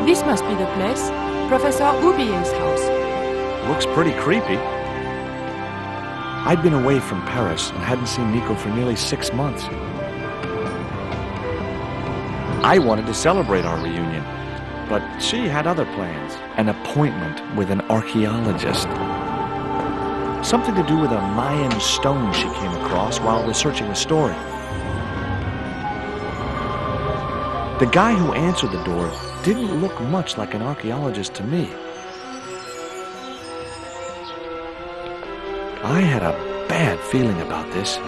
This must be the place. Professor Ubia's house. Looks pretty creepy. I'd been away from Paris and hadn't seen Nico for nearly 6 months. I wanted to celebrate our reunion, but she had other plans. An appointment with an archaeologist. Something to do with a Mayan stone she came across while researching the story. The guy who answered the door didn't look much like an archaeologist to me. I had a bad feeling about this.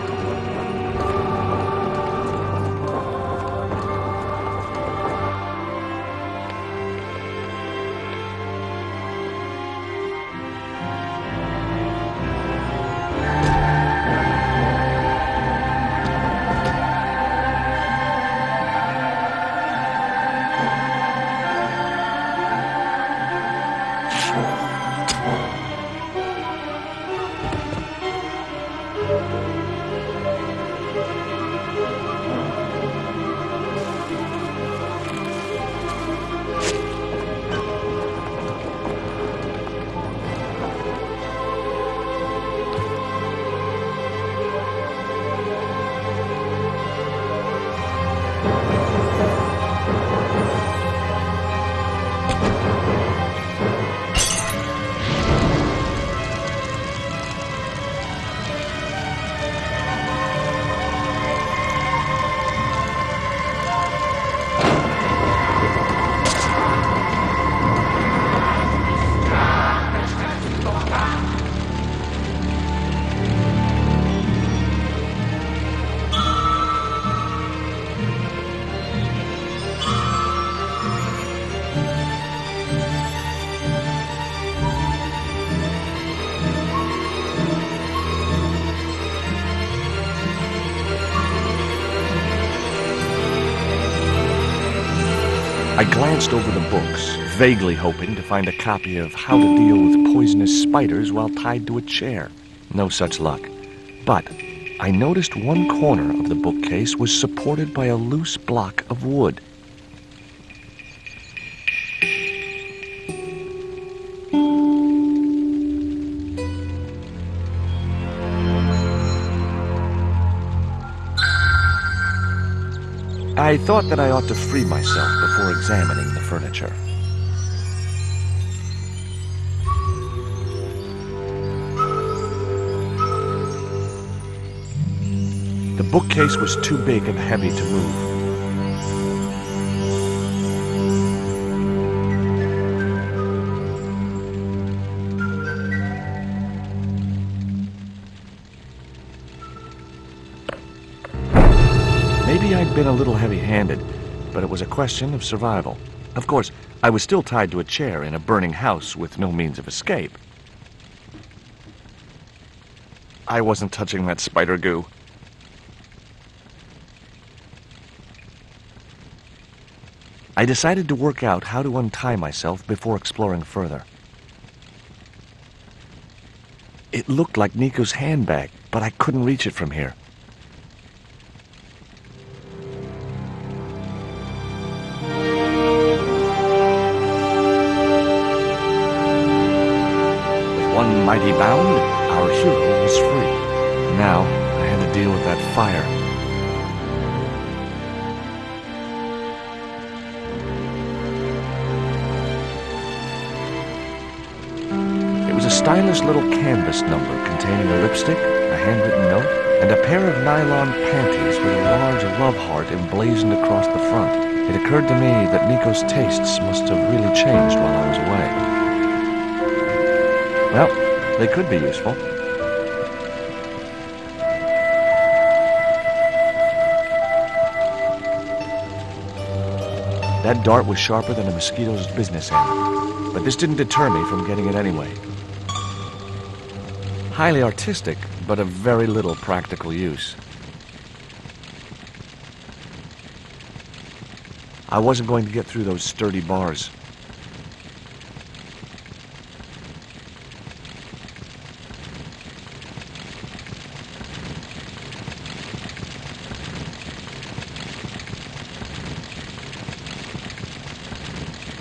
I glanced over the books, vaguely hoping to find a copy of How to Deal with Poisonous Spiders While Tied to a Chair. No such luck. But I noticed one corner of the bookcase was supported by a loose block of wood. I thought that I ought to free myself before examining the furniture. The bookcase was too big and heavy to move. Maybe I'd been a little heavy-handed, but it was a question of survival. Of course, I was still tied to a chair in a burning house with no means of escape. I wasn't touching that spider goo. I decided to work out how to untie myself before exploring further. It looked like Nico's handbag, but I couldn't reach it from here. One mighty bound, our hero was free. Now, I had to deal with that fire. It was a stylish little canvas number containing a lipstick, a handwritten note, and a pair of nylon panties with a large love heart emblazoned across the front. It occurred to me that Nico's tastes must have really changed while I was away. Well, they could be useful. That dart was sharper than a mosquito's business end, but this didn't deter me from getting it anyway. Highly artistic, but of very little practical use. I wasn't going to get through those sturdy bars.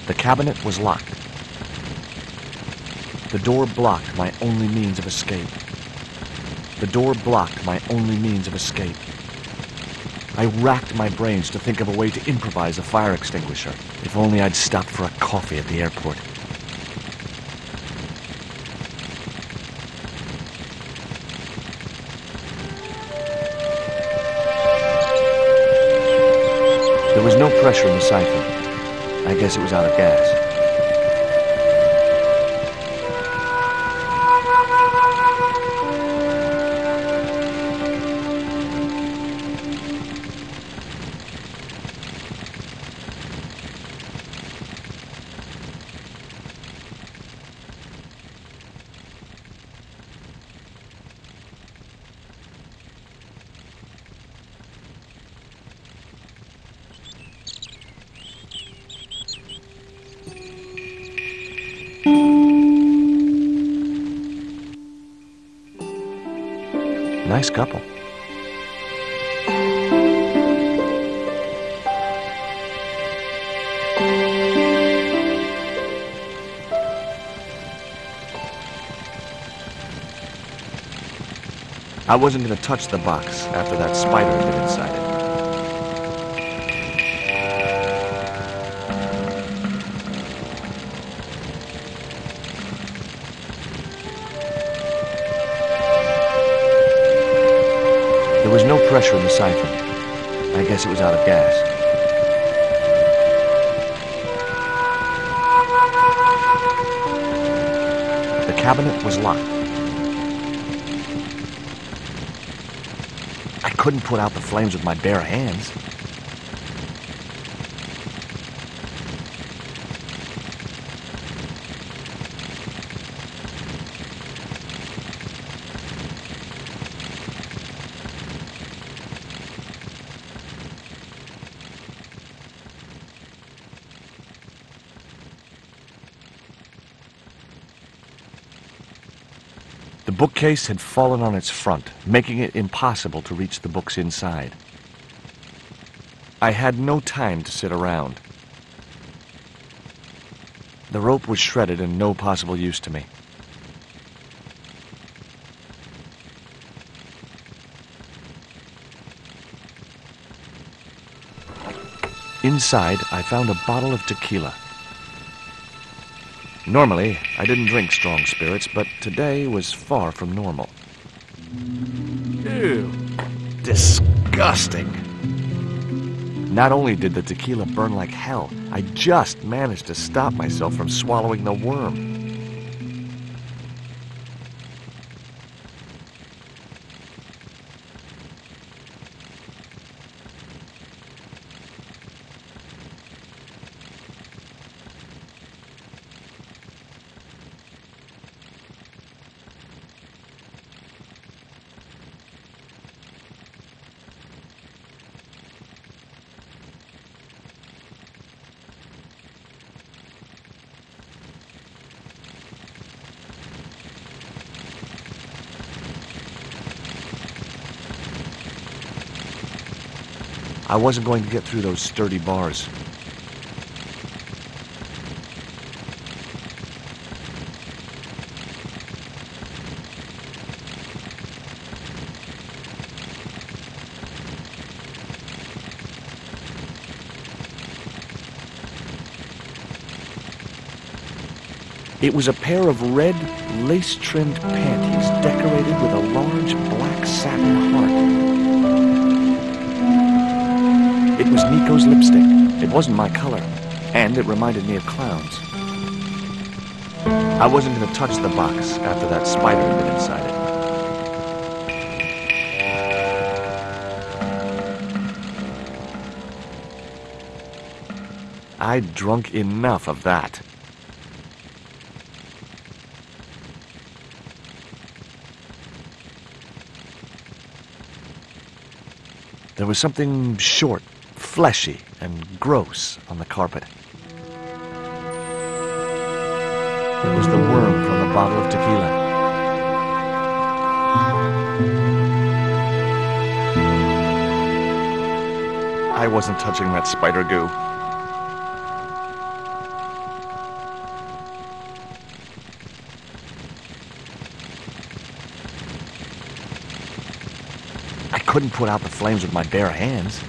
The cabinet was locked. The door blocked my only means of escape. The door blocked my only means of escape. I racked my brains to think of a way to improvise a fire extinguisher. If only I'd stopped for a coffee at the airport. There was no pressure in the siphon. I guess it was out of gas. Nice couple. I wasn't going to touch the box after that spider had been inside it. There was no pressure in the siphon. I guess it was out of gas. The cabinet was locked. I couldn't put out the flames with my bare hands. The bookcase had fallen on its front, making it impossible to reach the books inside. I had no time to sit around. The rope was shredded and no possible use to me. Inside, I found a bottle of tequila. Normally, I didn't drink strong spirits, but today was far from normal. Ew. Disgusting. Not only did the tequila burn like hell, I just managed to stop myself from swallowing the worm. I wasn't going to get through those sturdy bars. It was a pair of red, lace-trimmed panties decorated with a large black satin heart. It was Nico's lipstick. It wasn't my color, and it reminded me of clowns. I wasn't going to touch the box after that spider had been inside it. I'd drunk enough of that. There was something short, fleshy, and gross on the carpet. It was the worm from the bottle of tequila. I wasn't touching that spider goo. couldn't put out the flames with my bare hands.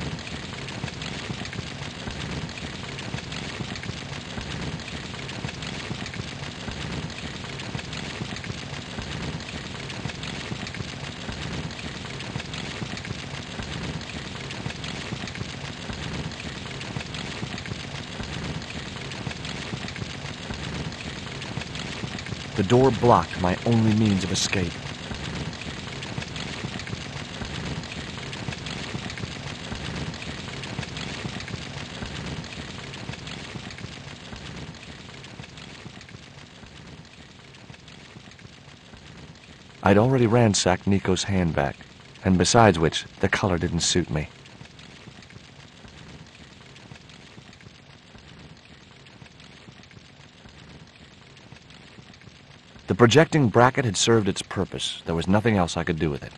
The door blocked my only means of escape. I'd already ransacked Nico's handbag, and besides which, the color didn't suit me. The projecting bracket had served its purpose. There was nothing else I could do with it.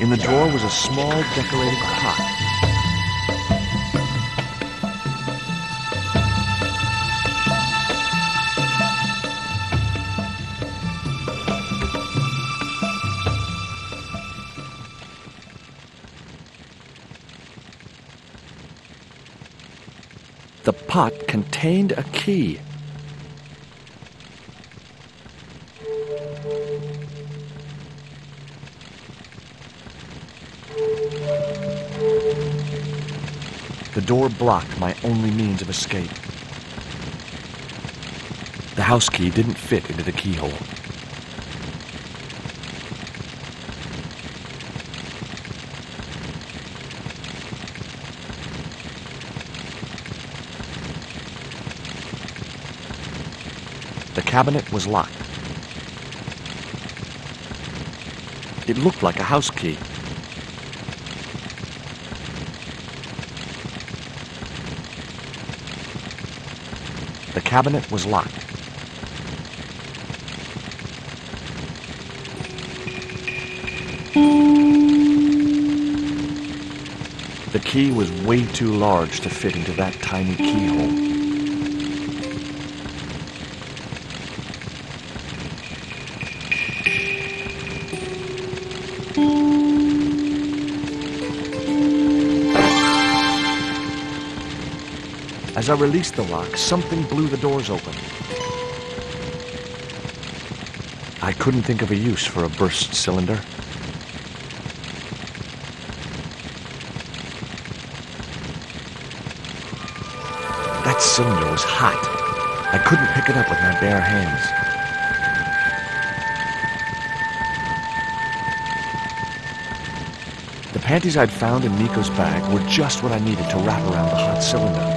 In the drawer was a small decorated pot. The pot contained a key. The door blocked my only means of escape. The house key didn't fit into the keyhole. The cabinet was locked. It looked like a house key. The cabinet was locked. The key was way too large to fit into that tiny keyhole. As I released the lock, something blew the doors open. I couldn't think of a use for a burst cylinder. That cylinder was hot. I couldn't pick it up with my bare hands. The panties I'd found in Nico's bag were just what I needed to wrap around the hot cylinder.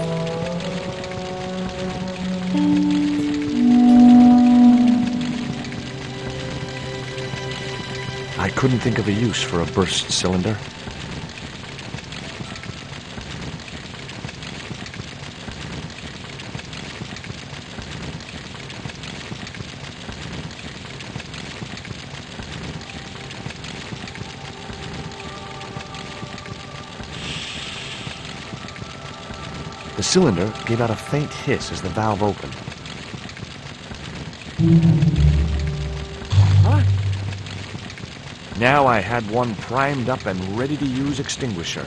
I couldn't think of a use for a burst cylinder. The cylinder gave out a faint hiss as the valve opened. What? Now I had one primed up and ready to use extinguisher.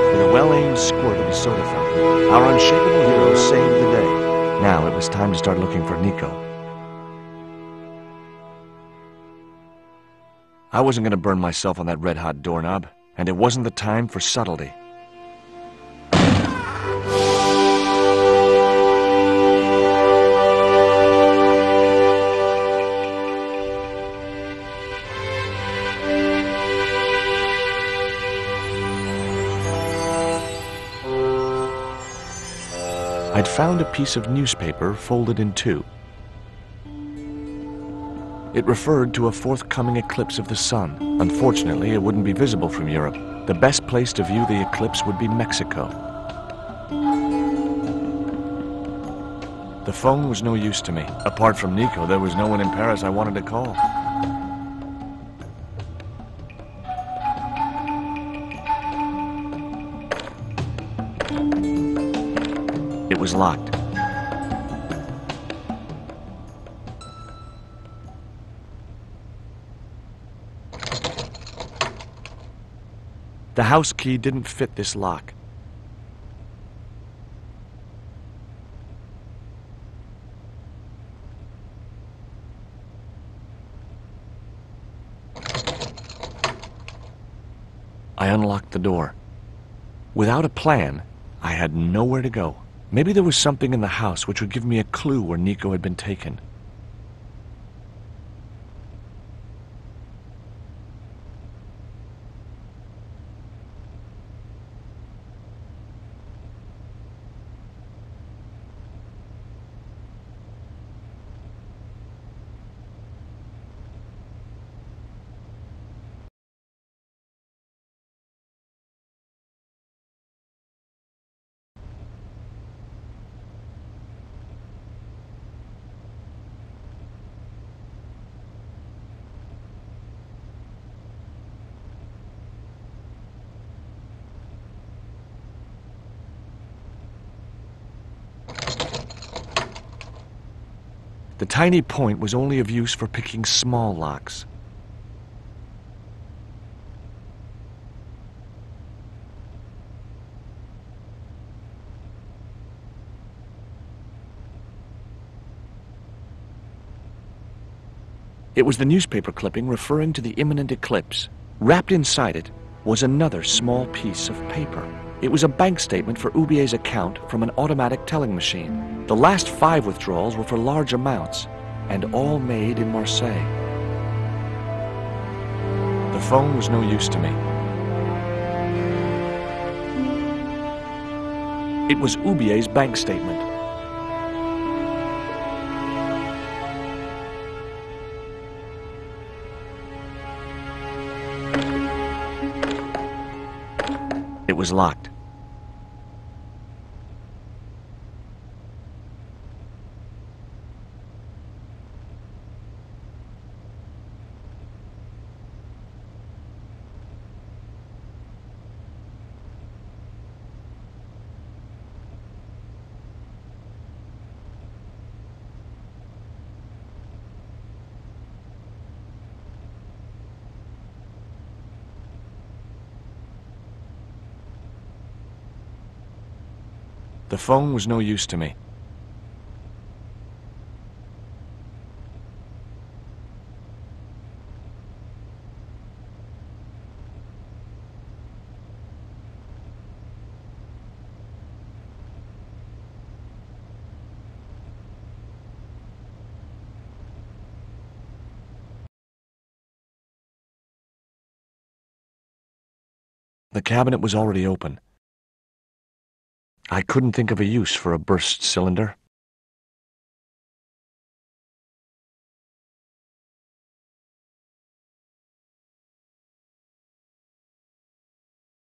With a well-aimed squirt of the soda fountain, our unshakable hero saved the day. Now it was time to start looking for Nico. I wasn't going to burn myself on that red-hot doorknob, and it wasn't the time for subtlety. I'd found a piece of newspaper folded in two. It referred to a forthcoming eclipse of the sun. Unfortunately, it wouldn't be visible from Europe. The best place to view the eclipse would be Mexico. The phone was no use to me. Apart from Nico, there was no one in Paris I wanted to call. It was locked. The house key didn't fit this lock. I unlocked the door. Without a plan, I had nowhere to go. Maybe there was something in the house which would give me a clue where Nico had been taken. The tiny point was only of use for picking small locks. It was the newspaper clipping referring to the imminent eclipse. Wrapped inside it was another small piece of paper. It was a bank statement for Ubia's account from an automatic telling machine. The last 5 withdrawals were for large amounts, and all made in Marseille. The phone was no use to me. It was Ubia's bank statement. It was locked. The phone was no use to me. The cabinet was already open. I couldn't think of a use for a burst cylinder.